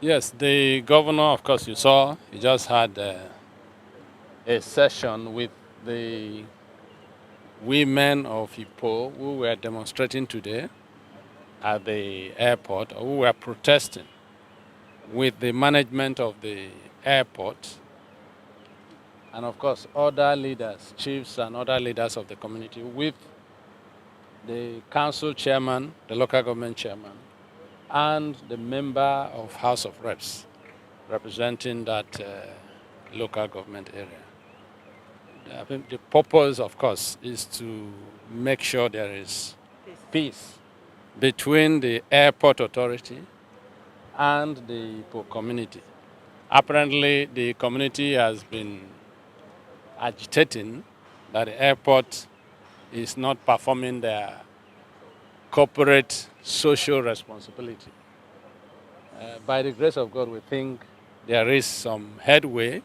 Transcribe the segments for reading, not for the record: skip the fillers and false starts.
Yes, the governor, of course, you saw, he just had a session with the women of IPOB who were demonstrating today at the airport, who were protesting with the management of the airport, and of course, other leaders, chiefs and other leaders of the community, with the council chairman, the local government chairman, and the member of House of Reps representing that local government area. I think the purpose, of course, is to make sure there is peace between the airport authority and the Igbo community. Apparently, the community has been agitating that the airport is not performing their corporate social responsibility. By the grace of God, we think there is some headway.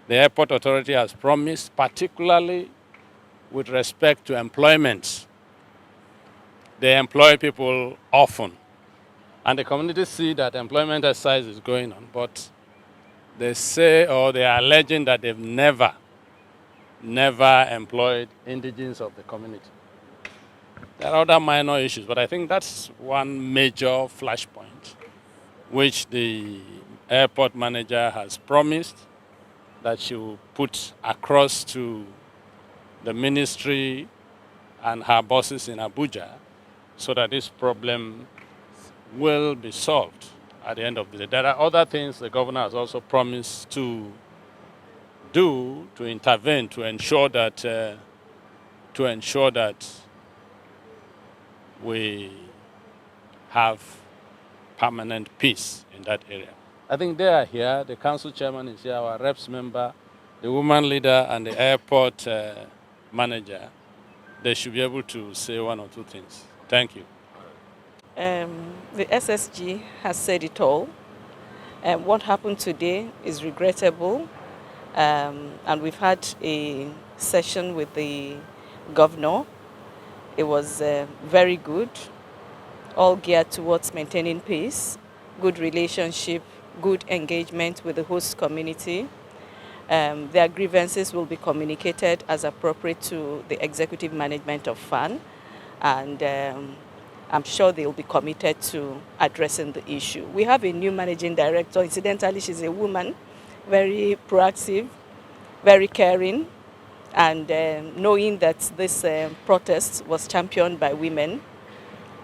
The airport authority has promised, particularly with respect to employment. They employ people often. And the community see that employment exercise is going on, but they say, or they are alleging that they've never employed indigenes of the community. There are other minor issues, but I think that's one major flashpoint which the airport manager has promised that she will put across to the ministry and her bosses in Abuja so that this problem will be solved at the end of the day. There are other things the governor has also promised to do, to intervene, to ensure that we have permanent peace in that area. I think they are here. The council chairman is here, our reps member, the woman leader, and the airport manager. They should be able to say one or two things. Thank you. The SSG has said it all. What happened today is regrettable. And we've had a session with the governor. It was very good, all geared towards maintaining peace, good relationship, good engagement with the host community. Their grievances will be communicated as appropriate to the executive management of FAN, and I'm sure they'll be committed to addressing the issue. We have a new managing director. Incidentally, she's a woman, very proactive, very caring, and knowing that this protest was championed by women,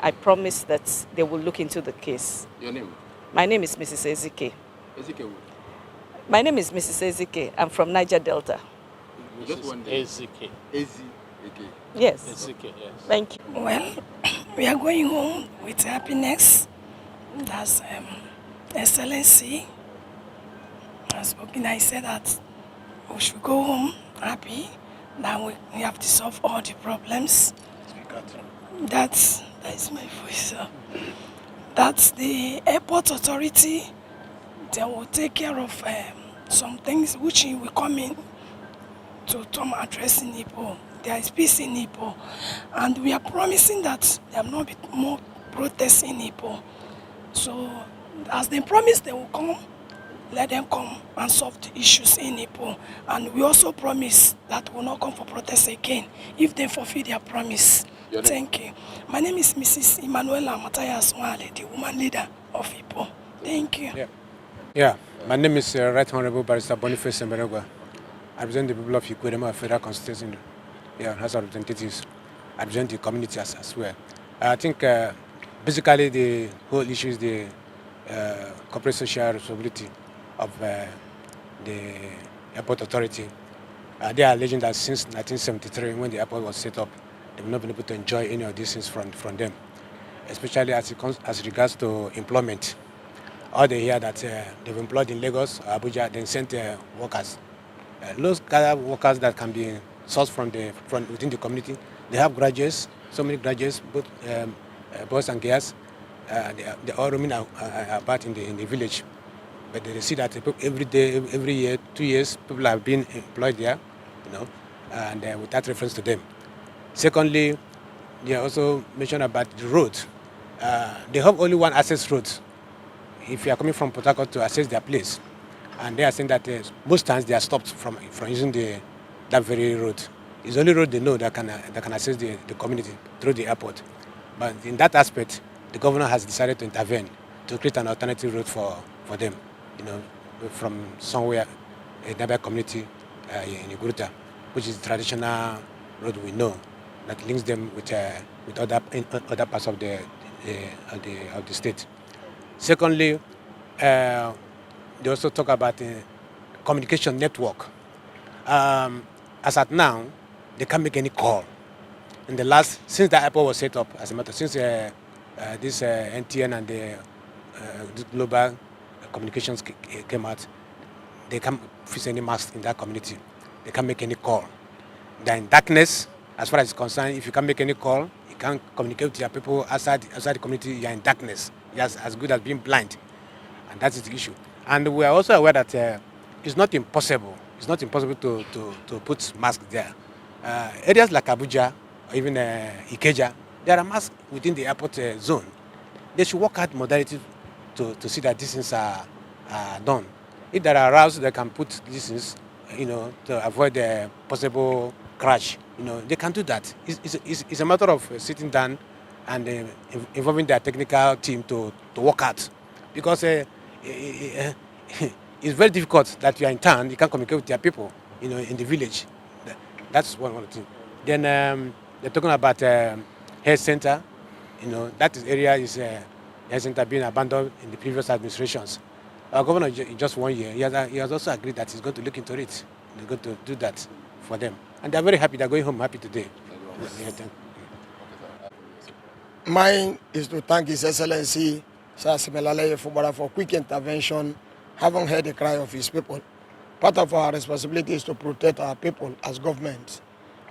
I promise that they will look into the case. Your name? My name is Mrs. Ezike. Ezike who? My name is Mrs. Ezike. I'm from Niger Delta. Just one day. Ezike. Ezike. Yes. Ezike, yes. Thank you. Well, we are going home with happiness. That's Excellency has spoken. I said that we should go home happy. Now we have to solve all the problems. That is my voice. That's the airport authority. They will take care of some things which will come in to Tom address in Igbo. There is peace in Igbo. And we are promising that there will not be more protests in Igbo. So as they promise they will come, let them come and solve the issues in Igbo. And we also promise that we will not come for protests again if they fulfill their promise. Thank you. My name is Mrs. Emanuela Mathias Nwale, the woman leader of Igbo. Thank you. Yeah. My name is Right Honorable Barrister Boniface Semberogwa. I represent the people of Ikwerre Federal Constituency. As representatives, I represent the community as well. I think basically the whole issue is the corporate social responsibility of the airport authority. They are alleging that since 1973, when the airport was set up, they've not been able to enjoy any of these things from them, especially as regards to employment. All they hear that they've employed in Lagos or Abuja, then sent workers. Those kind of workers that can be sourced from within the community. They have graduates, so many graduates, both boys and girls. They all roaming about in the village. But they see that every day, every year, 2 years, people are being employed there, and with that reference to them. Secondly, they also mentioned about the road. They have only one access road if you are coming from Port Harcourt to access their place, and they are saying that most times they are stopped from using that very road. It's the only road they know that can access the community through the airport. But in that aspect, the governor has decided to intervene to create an alternative route for them, from somewhere, a nearby community in Ikwerre, which is the traditional road we know that links them with other parts of the state. Secondly, they also talk about communication network. As at now, they can't make any call. Since the airport was set up, as a matter, since this NTN and the global communications came out, they can't fix any mast in that community. They can't make any call. They're in darkness, as far as it's concerned. If you can't make any call, you can't communicate with your people outside the community, you're in darkness. You're as good as being blind. And that is the issue. And we are also aware that it's not impossible. It's not impossible to put masks there. Areas like Abuja or even Ikeja, there are masks within the airport zone. They should work out modalities to see that these things are done. If there are routes that can put these things, to avoid a possible crash, they can do that. It's a matter of sitting down and involving their technical team to work out. Because it's very difficult that you are in town, you can't communicate with your people, in the village. That's one of the things. Then they're talking about health center. That area is health center being abandoned in the previous administrations. Our governor, in just 1 year, he has also agreed that he's going to look into it. He's going to do that for them. And they're very happy. They're going home happy today. Mine is to thank His Excellency, Sir Siminalayi Fubara, for quick intervention, having heard the cry of his people. Part of our responsibility is to protect our people as government.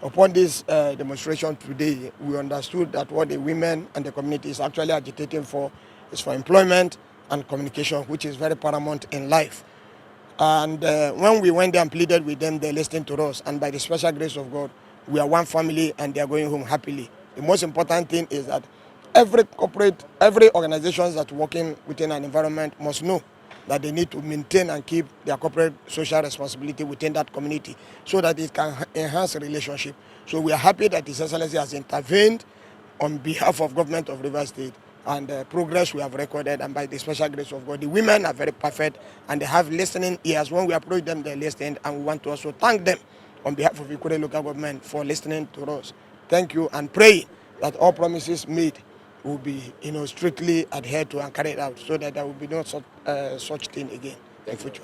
Upon this demonstration today, we understood that what the women and the community is actually agitating for is for employment and communication, which is very paramount in life. And when we went there and pleaded with them, they listened to us. And by the special grace of God, we are one family and they are going home happily. The most important thing is that every organization that's working within an environment must know that they need to maintain and keep their corporate social responsibility within that community so that it can enhance the relationship. So we are happy that His Excellency has intervened on behalf of government of Rivers State and the progress we have recorded, and by the special grace of God, the women are very perfect and they have listening ears. When we approach them, they listen, and we want to also thank them on behalf of Ikwerre local government for listening to us. Thank you, and pray that all promises made will be strictly adhered to and carried out so that there will be no such thing again in the future.